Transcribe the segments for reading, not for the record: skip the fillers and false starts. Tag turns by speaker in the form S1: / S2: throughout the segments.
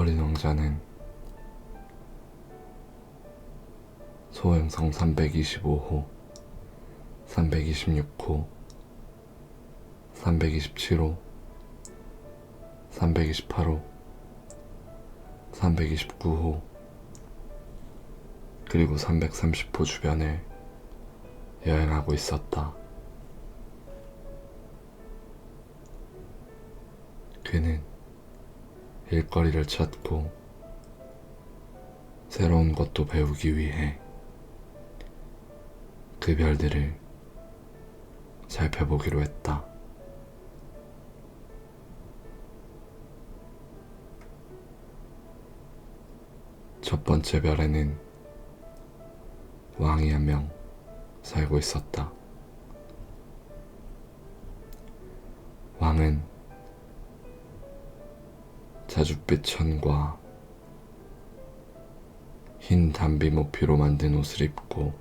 S1: 어린 왕자는 소행성 325호, 326호, 327호, 328호, 329호, 그리고 330호 주변을 여행하고 있었다. 그는 일거리를 찾고 새로운 것도 배우기 위해 그 별들을 살펴보기로 했다. 첫 번째 별에는 왕이 한 명 살고 있었다. 왕은 자줏빛 천과 흰 담비 모피로 만든 옷을 입고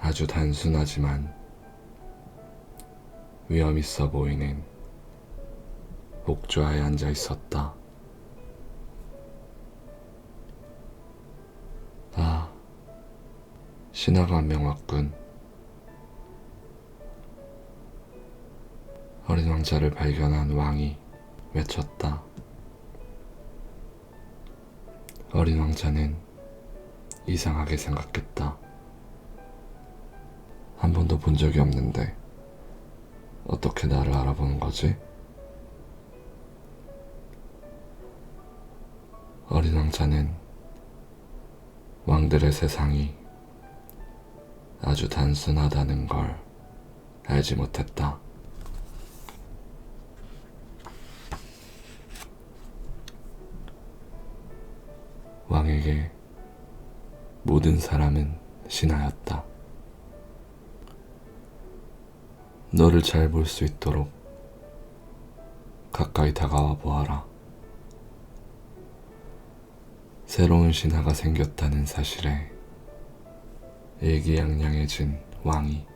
S1: 아주 단순하지만 위험 있어 보이는 목좌에 앉아 있었다. 아, 신하가 한 명 왔군. 어린 왕자를 발견한 왕이 외쳤다. 어린 왕자는 이상하게 생각했다. 한 번도 본 적이 없는데 어떻게 나를 알아보는 거지? 어린 왕자는 왕들의 세상이 아주 단순하다는 걸 알지 못했다. 왕에게 모든 사람은 신하였다. 너를 잘 볼 수 있도록 가까이 다가와 보아라. 새로운 신하가 생겼다는 사실에 일기양양해진 왕이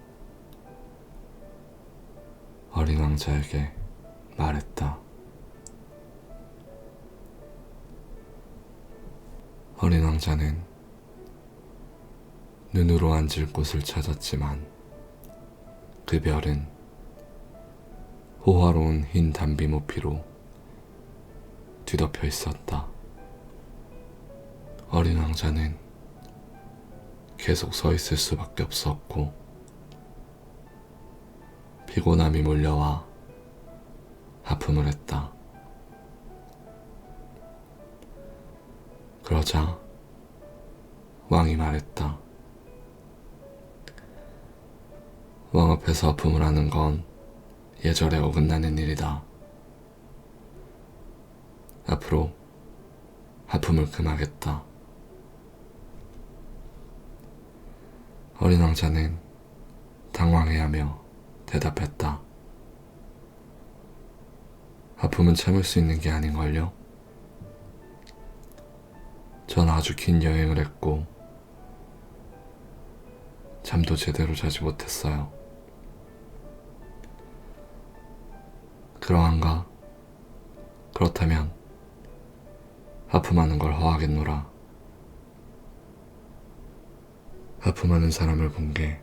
S1: 어린 왕자에게 말했다. 어린 왕자는 눈으로 앉을 곳을 찾았지만 그 별은 호화로운 흰 담비 모피로 뒤덮여 있었다. 어린 왕자는 계속 서 있을 수밖에 없었고 피곤함이 몰려와 하품을 했다. 그러자 왕이 말했다. 왕 앞에서 하품을 하는 건 예절에 어긋나는 일이다. 앞으로 하품을 금하겠다. 어린 왕자는 당황해하며 대답했다. 하품은 참을 수 있는 게 아닌걸요? 전 아주 긴 여행을 했고 잠도 제대로 자지 못했어요. 그러한가? 그렇다면 하품하는 걸 허하겠노라. 하품하는 사람을 본 게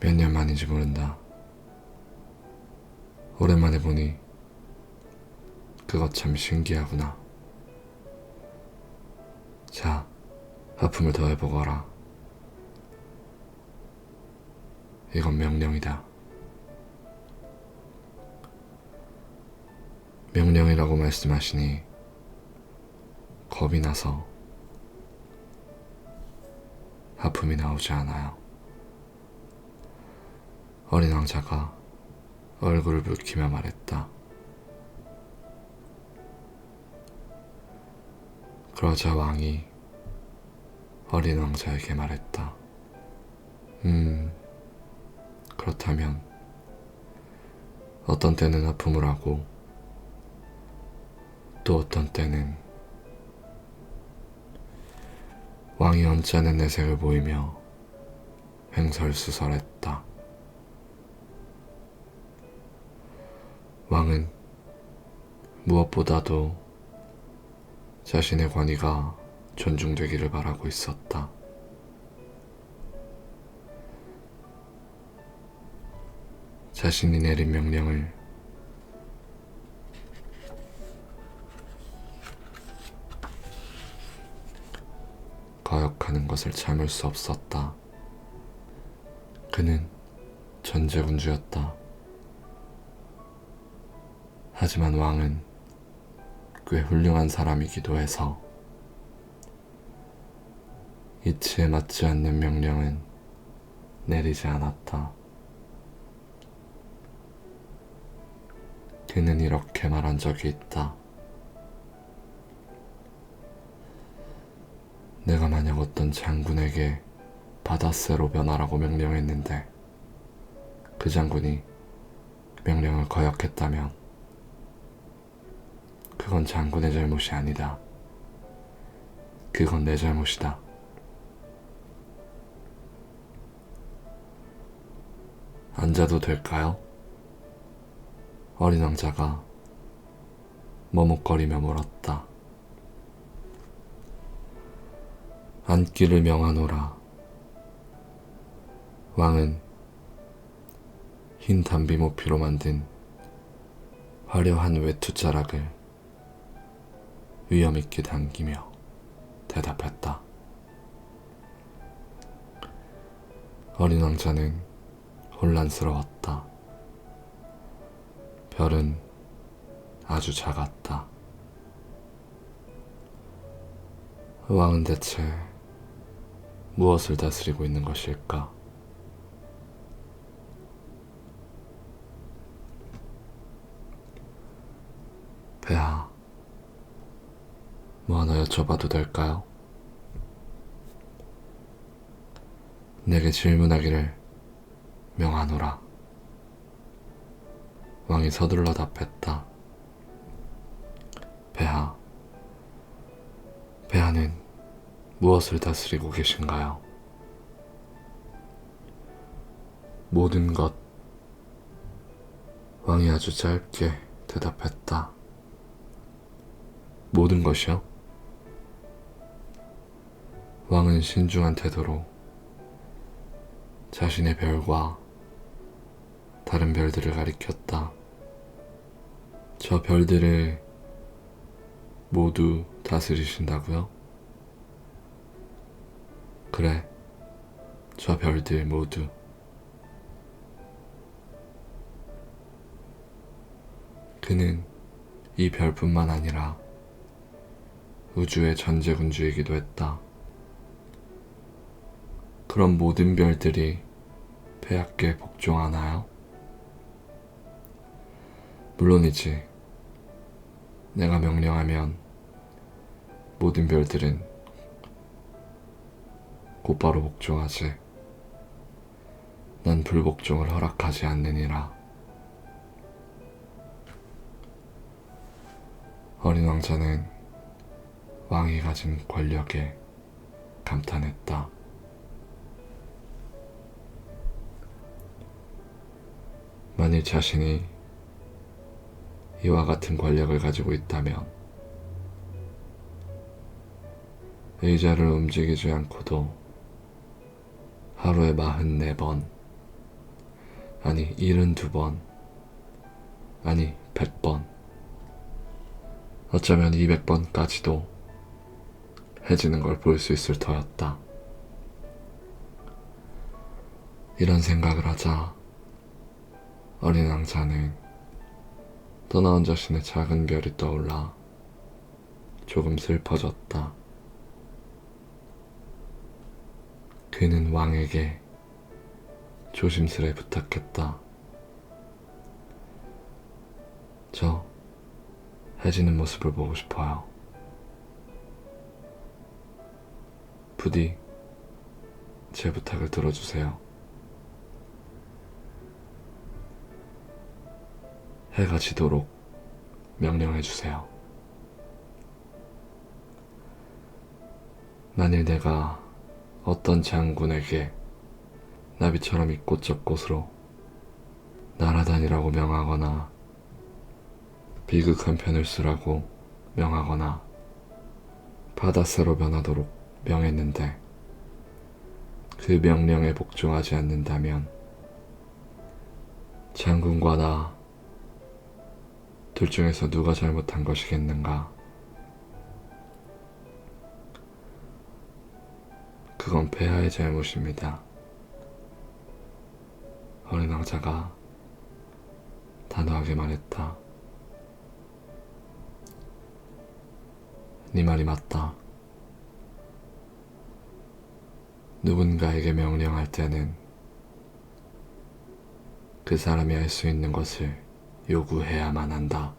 S1: 몇 년 만인지 모른다. 오랜만에 보니 그것 참 신기하구나. 자, 하품을 더 해보거라. 이건 명령이다. 명령이라고 말씀하시니 겁이 나서 하품이 나오지 않아요. 어린 왕자가 얼굴을 붉히며 말했다. 그러자 왕이 어린 왕자에게 말했다. 그렇다면 어떤 때는 하품을 하고 또 어떤 때는 왕이 언짢은 내색을 보이며 횡설수설했다. 왕은 무엇보다도 자신의 권위가 존중되기를 바라고 있었다. 자신이 내린 명령을 거역하는 것을 참을 수 없었다. 그는 전제군주였다. 하지만 왕은 꽤 훌륭한 사람이기도 해서 이치에 맞지 않는 명령은 내리지 않았다. 그는 이렇게 말한 적이 있다. 내가 만약 어떤 장군에게 바다새로 변하라고 명령했는데 그 장군이 명령을 거역했다면 그건 장군의 잘못이 아니다. 그건 내 잘못이다. 앉아도 될까요? 어린 왕자가 머뭇거리며 물었다. 앉기를 명하노라. 왕은 흰 담비모피로 만든 화려한 외투자락을 위엄있게 당기며 대답했다. 어린 왕자는 혼란스러웠다. 별은 아주 작았다. 왕은 대체 무엇을 다스리고 있는 것일까? 폐하, 뭐 하나 여쭤봐도 될까요? 내게 질문하기를 명하노라. 왕이 서둘러 답했다. 폐하, 폐하는 무엇을 다스리고 계신가요? 모든 것. 왕이 아주 짧게 대답했다. 모든 것이요? 왕은 신중한 태도로 자신의 별과 다른 별들을 가리켰다. 저 별들을 모두 다스리신다고요? 그래, 저 별들 모두. 그는 이 별뿐만 아니라 우주의 전제군주이기도 했다. 그럼 모든 별들이 폐하께 복종하나요? 물론이지. 내가 명령하면 모든 별들은 곧바로 복종하지. 난 불복종을 허락하지 않느니라. 어린 왕자는 왕이 가진 권력에 감탄했다. 만일 자신이 이와 같은 권력을 가지고 있다면 의자를 움직이지 않고도 하루에 44번, 아니 72번, 아니 100번, 어쩌면 200번까지도 해지는 걸 볼 수 있을 터였다. 이런 생각을 하자 어린 왕자는 떠나온 자신의 작은 별이 떠올라 조금 슬퍼졌다. 그는 왕에게 조심스레 부탁했다. 저 해지는 모습을 보고 싶어요. 부디 제 부탁을 들어주세요. 해가 지도록 명령해주세요. 만일 내가 어떤 장군에게 나비처럼 이곳저곳으로 날아다니라고 명하거나 비극한 편을 쓰라고 명하거나 바다새로 변하도록 명했는데 그 명령에 복종하지 않는다면 장군과 나 둘 중에서 누가 잘못한 것이겠는가? 그건 폐하의 잘못입니다. 어린 왕자가 단호하게 말했다. 네 말이 맞다. 누군가에게 명령할 때는 그 사람이 할 수 있는 것을 요구해야만 한다.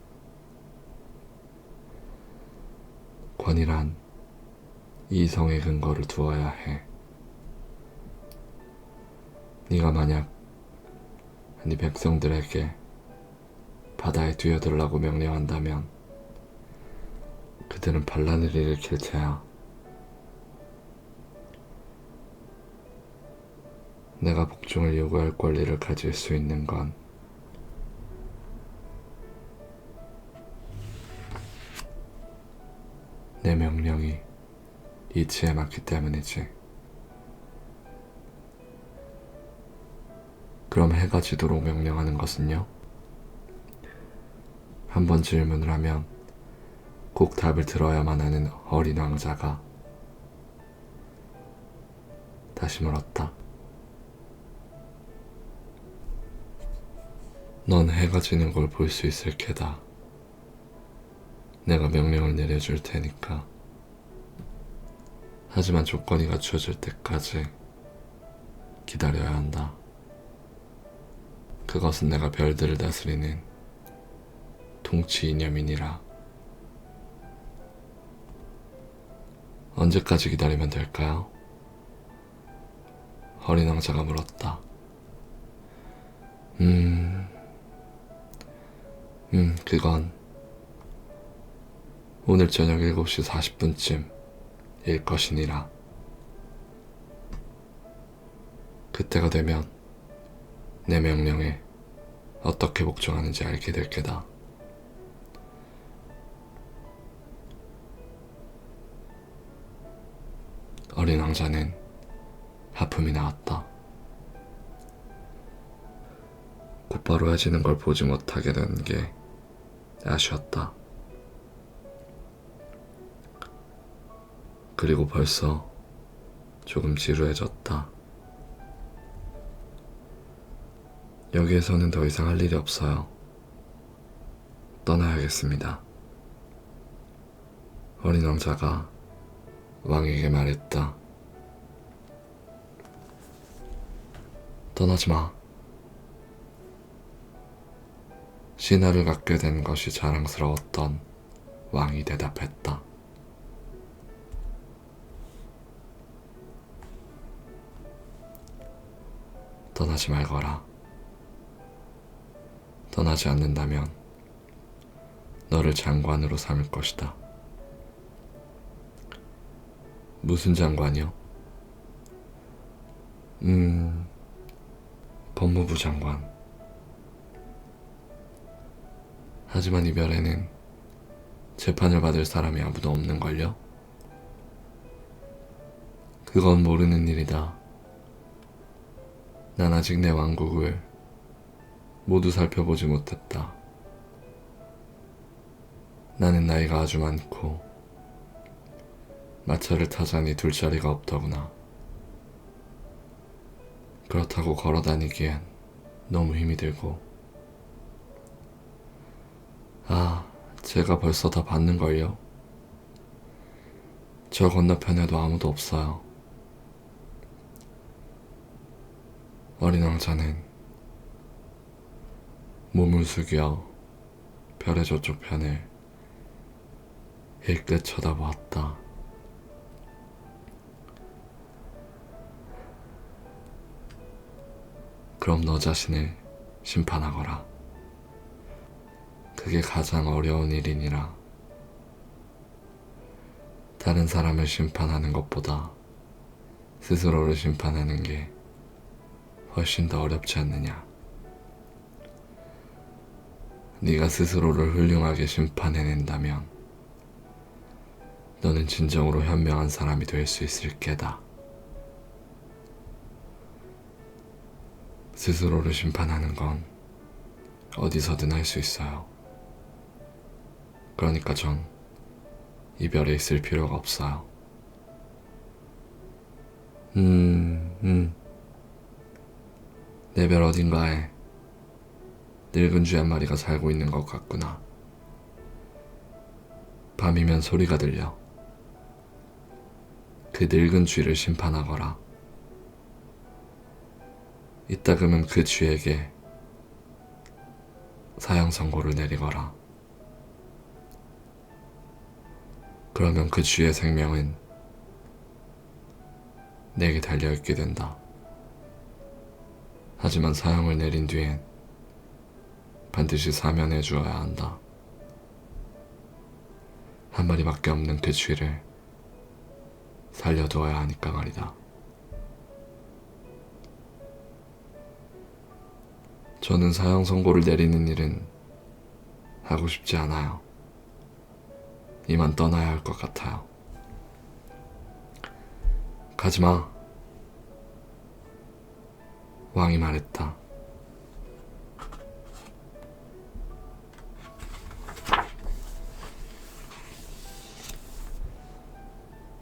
S1: 권위란 이성의 근거를 두어야 해. 네가 만약 네 백성들에게 바다에 뛰어들라고 명령한다면 그들은 반란을 일으킬 테야. 내가 복종을 요구할 권리를 가질 수 있는 건 내 명령이 이치에 맞기 때문이지. 그럼 해가 지도록 명령하는 것은요? 한번 질문을 하면 꼭 답을 들어야만 하는 어린 왕자가 다시 물었다. 넌 해가 지는 걸 볼 수 있을 게다. 내가 명령을 내려줄 테니까. 하지만 조건이 갖추어질 때까지 기다려야 한다. 그것은 내가 별들을 다스리는 통치 이념이니라. 언제까지 기다리면 될까요? 어린 왕자가 물었다. 그건 오늘 저녁 7시 40분쯤 일 것이니라. 그때가 되면 내 명령에 어떻게 복종하는지 알게 될 게다. 어린 왕자는 하품이 나왔다. 곧바로 해지는 걸 보지 못하게 된 게 아쉬웠다. 그리고 벌써 조금 지루해졌다. 여기에서는 더 이상 할 일이 없어요. 떠나야겠습니다. 어린 왕자가 왕에게 말했다. 떠나지 마. 신하를 갖게 된 것이 자랑스러웠던 왕이 대답했다. 떠나지 말거라. 떠나지 않는다면 너를 장관으로 삼을 것이다. 무슨 장관이요? 법무부 장관. 하지만 이 별에는 재판을 받을 사람이 아무도 없는걸요? 그건 모르는 일이다. 난 아직 내 왕국을 모두 살펴보지 못했다. 나는 나이가 아주 많고 마차를 타자니 둘 자리가 없더구나. 그렇다고 걸어 다니기엔 너무 힘이 들고. 제가 벌써 다 봤는걸요. 저 건너편에도 아무도 없어요. 어린 왕자는 몸을 숙여 별의 저쪽 편을 일끝 쳐다보았다. 그럼 너 자신을 심판하거라. 그게 가장 어려운 일이니라. 다른 사람을 심판하는 것보다 스스로를 심판하는 게 훨씬 더 어렵지 않느냐. 네가 스스로를 훌륭하게 심판해낸다면 너는 진정으로 현명한 사람이 될 수 있을 게다. 스스로를 심판하는 건 어디서든 할 수 있어요. 그러니까 전 이별에 있을 필요가 없어요. 내 별 어딘가에 늙은 쥐 한 마리가 살고 있는 것 같구나. 밤이면 소리가 들려. 그 늙은 쥐를 심판하거라. 이따금은 그 쥐에게 사형 선고를 내리거라. 그러면 그 쥐의 생명은 내게 달려있게 된다. 하지만 사형을 내린 뒤엔 반드시 사면해 주어야 한다. 한 마리밖에 없는 그 쥐를 살려두어야 하니까 말이다. 저는 사형 선고를 내리는 일은 하고 싶지 않아요. 이만 떠나야 할 것 같아요. 가지마. 왕이 말했다.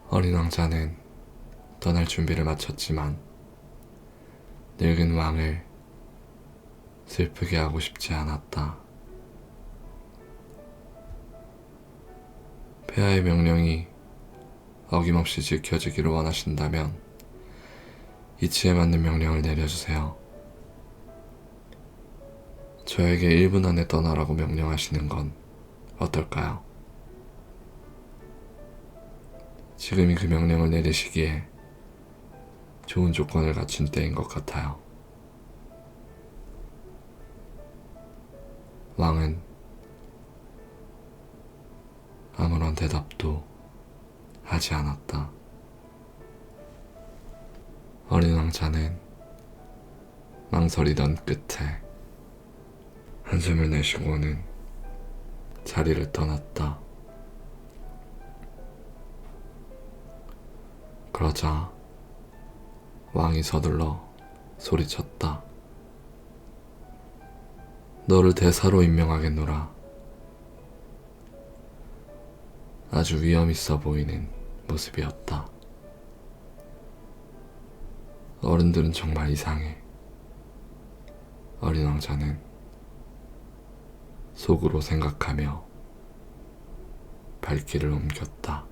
S1: 어린 왕자는 떠날 준비를 마쳤지만 늙은 왕을 슬프게 하고 싶지 않았다. 폐하의 명령이 어김없이 지켜지기를 원하신다면 이치에 맞는 명령을 내려주세요. 저에게 1분 안에 떠나라고 명령하시는 건 어떨까요? 지금이 그 명령을 내리시기에 좋은 조건을 갖춘 때인 것 같아요. 왕은 아무런 대답도 하지 않았다. 어린 왕자는 망설이던 끝에 한숨을 내쉬고는 자리를 떠났다. 그러자 왕이 서둘러 소리쳤다. 너를 대사로 임명하겠노라. 아주 위험 있어 보이는 모습이었다. 어른들은 정말 이상해. 어린 왕자는 속으로 생각하며 발길을 옮겼다.